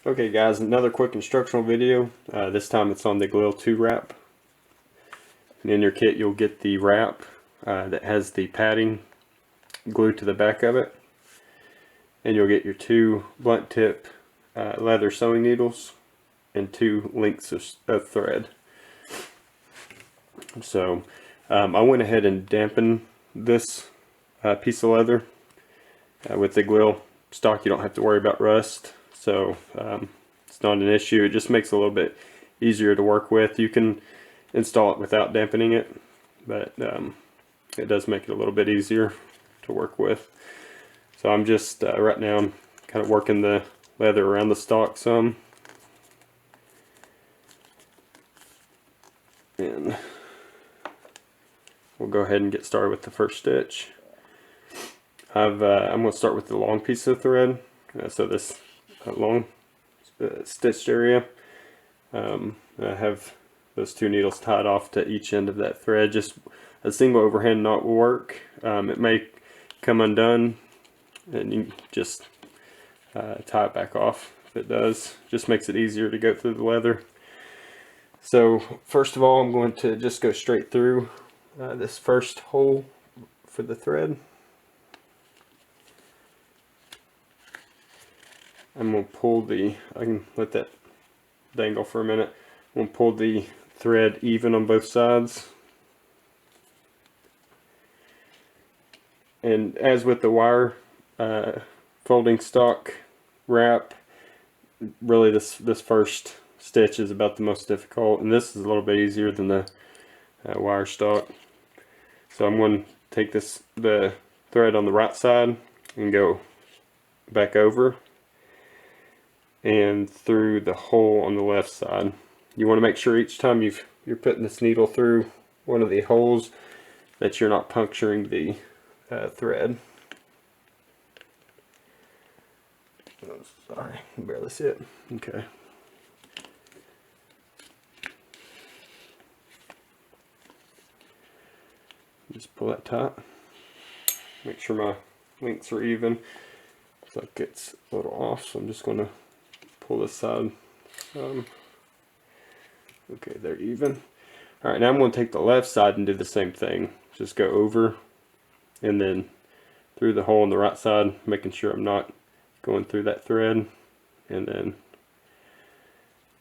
Okay guys, another quick instructional video. This time it's on the Galil 2 wrap. And in your kit you'll get the wrap that has the padding glued to the back of it. And you'll get your 2 blunt tip leather sewing needles and 2 lengths of thread. So I went ahead and dampened this piece of leather. With the Galil stock you don't have to worry about rust. So it's not an issue. It just makes it a little bit easier to work with. You can install it without dampening it, but it does make it a little bit easier to work with. So I'm just right now I'm kind of working the leather around the stock some, and we'll go ahead and get started with the first stitch. I'm going to start with the long piece of thread. So this long stitched area, I have those 2 needles tied off to each end of that thread. Just a single overhand knot will work. It may come undone, and you just tie it back off if it does. Just makes it easier to go through the leather. So first of all, I'm going to just go straight through this first hole for the thread. I'm going to pull I can let that dangle for a minute. I'm going to pull the thread even on both sides. And as with the wire folding stock wrap, really this first stitch is about the most difficult, and this is a little bit easier than the wire stock. So I'm going to take the thread on the right side and go back over and through the hole on the left side. You want to make sure each time you're putting this needle through one of the holes that you're not puncturing the thread. Oh, sorry, I can barely see it. Okay. Just pull that tight. Make sure my lengths are even. Looks like it's a little off, so I'm just going to pull this side some. Okay, they're even. Alright, now I'm going to take the left side and do the same thing. Just go over and then through the hole on the right side, making sure I'm not going through that thread, and then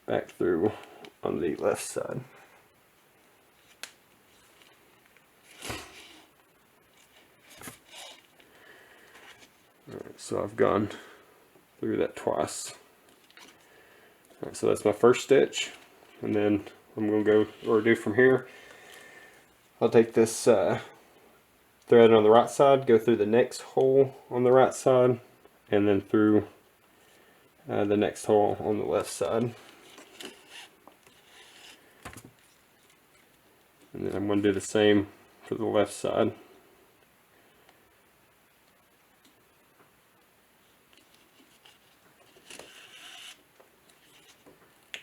back through on the left side. Alright, so I've gone through that twice. Alright, so that's my first stitch, and then I'm going to do from here. I'll take this thread on the right side, go through the next hole on the right side, and then through the next hole on the left side. And then I'm going to do the same for the left side.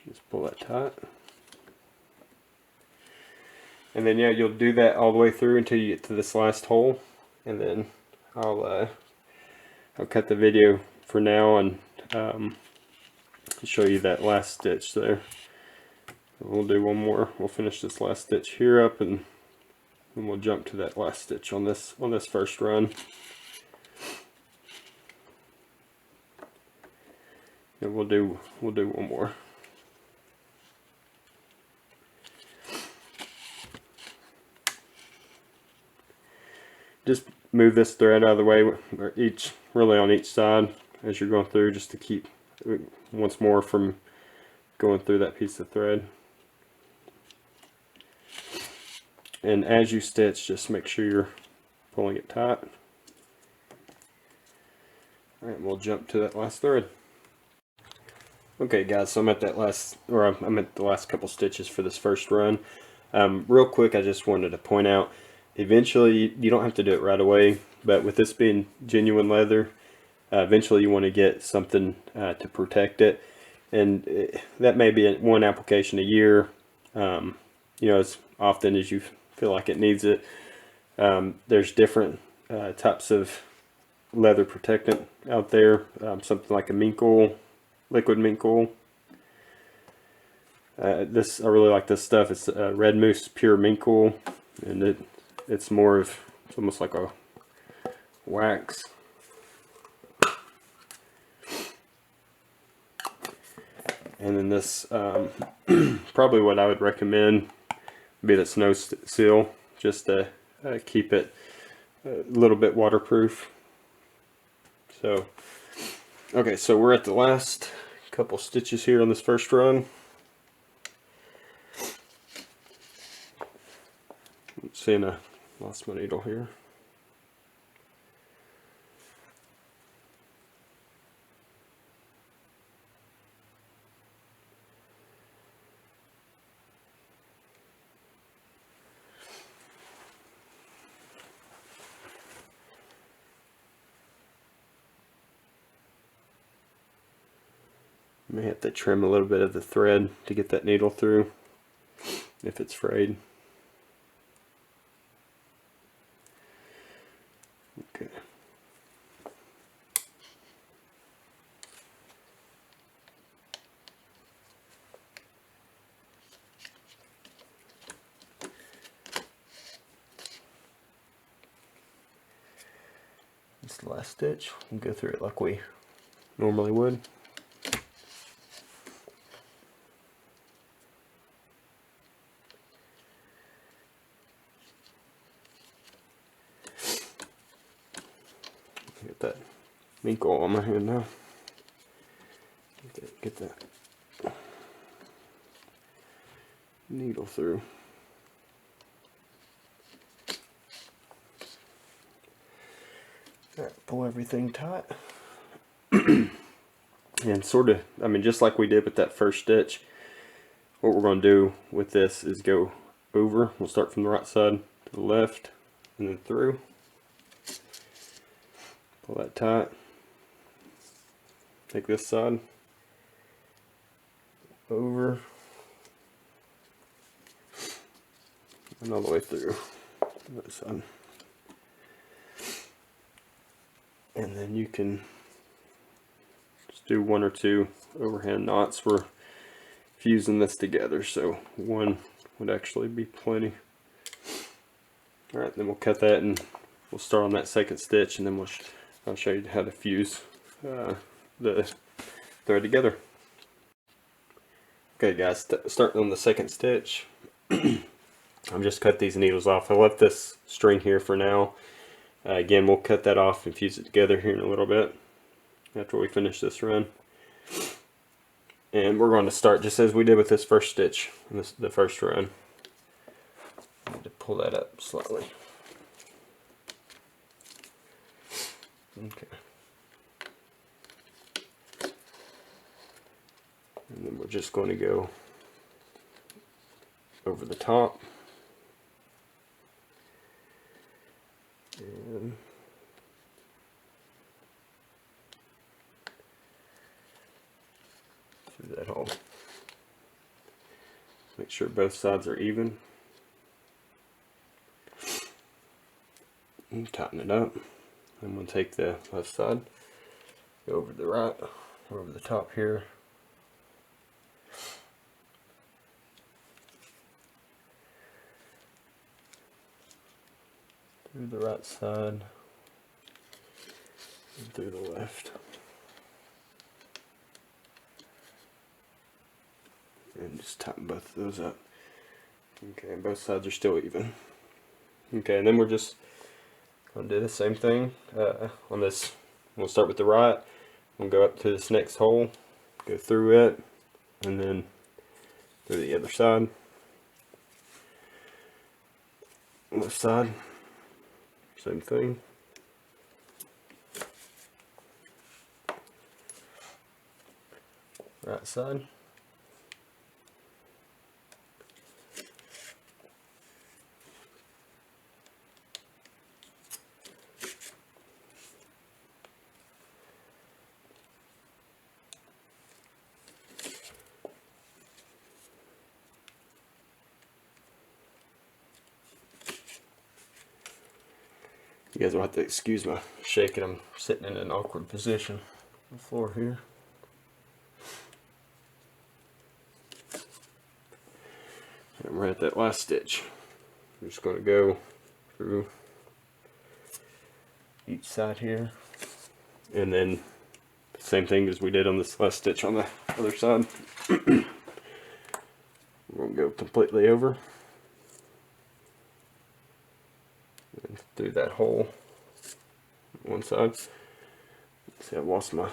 Just pull that tight. And then yeah, you'll do that all the way through until you get to this last hole, and then I'll cut the video for now and show you that last stitch there. We'll do one more. We'll finish this last stitch here up, and then we'll jump to that last stitch on this first run. And we'll do one more. Just move this thread out of the way, really on each side as you're going through, just to keep once more from going through that piece of thread. And as you stitch, just make sure you're pulling it tight. Alright, we'll jump to that last thread. Okay guys, so I'm at the last couple stitches for this first run. Real quick, I just wanted to point out, eventually, you don't have to do it right away, but with this being genuine leather, eventually you want to get something to protect it, and that may be one application a year, you know, as often as you feel like it needs it. There's different types of leather protectant out there, something like a mink oil liquid mink wool. I really like this stuff. It's Red Moose Pure Mink Wool, and it's almost like a wax. And then this, probably what I would recommend would be the Snow Seal, just to keep it a little bit waterproof. So, okay, so we're at the last couple stitches here on this first run. Seeing I lost my needle here. May have to trim a little bit of the thread to get that needle through if it's frayed. Okay. This is the last stitch. We'll go through it like we normally would. Get that mink wool on my hand now. Get that needle through. Alright, pull everything tight. And sort of, I mean, just like we did with that first stitch, what we're going to do with this is go over. We'll start from the right side to the left and then through. Pull that tight. Take this side over and all the way through that side. And then you can just do one or two overhand knots. We're fusing this together, so one would actually be plenty. Alright, then we'll cut that and we'll start on that second stitch, and then I'll show you how to fuse the thread together. Okay guys, starting on the second stitch, I've just cut these needles off. I left this string here for now. Again, we'll cut that off and fuse it together here in a little bit after we finish this run. And we're going to start just as we did with this first stitch, the first run. I need to pull that up slightly. Okay. And then we're just going to go over the top. And through that hole. Make sure both sides are even. And tighten it up. I'm going to take the left side, go over the right, over the top here. Through the right side, and through the left. And just tighten both of those up. Okay, and both sides are still even. Okay, and then we're just going to do the same thing on this. We'll start with the right. We'll go up to this next hole, go through it, and then through the other side. Left side, same thing. Right side. You guys will have to excuse my shaking. I'm sitting in an awkward position on the floor here. And we're at that last stitch. I'm just going to go through each side here, and then same thing as we did on this last stitch on the other side. We're going to go completely over and through that hole on one side. See, I lost my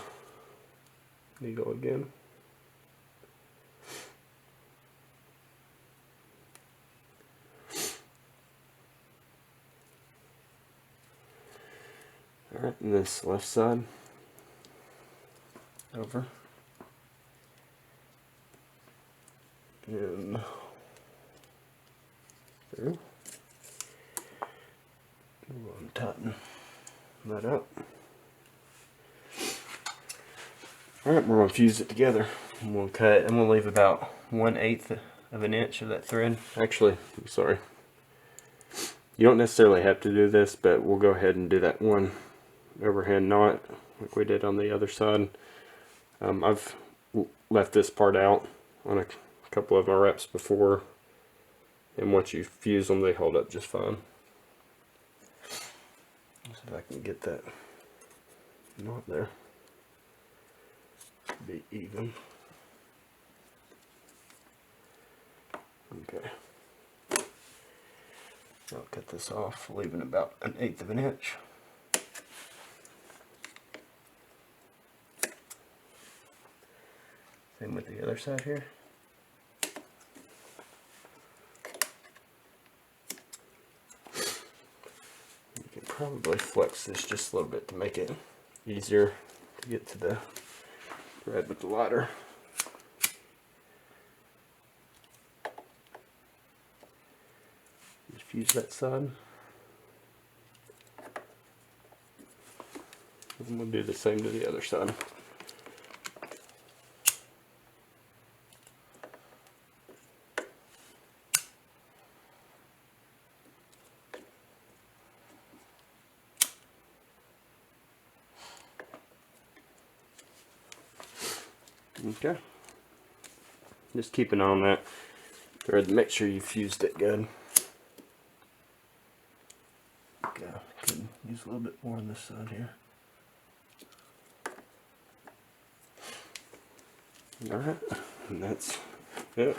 needle again. Alright, and this left side over and through. We'll tighten that up. Alright, we're going to fuse it together. I'm going to cut, I'm going to leave about 1/8 of an inch of that thread. Actually, I'm sorry. You don't necessarily have to do this, but we'll go ahead and do that one overhand knot like we did on the other side. I've left this part out on a couple of my reps before, and once you fuse them, they hold up just fine. Let's see if I can get that knot there to be even. Okay. I'll cut this off, leaving about 1/8 of an inch. Same with the other side here. You can probably flex this just a little bit to make it easier to get to the thread with the lighter. Just fuse that side. And we'll do the same to the other side. Okay. Just keep an eye on that thread. Make sure you fused it good. Okay, can use a little bit more on this side here. Alright, and that's it.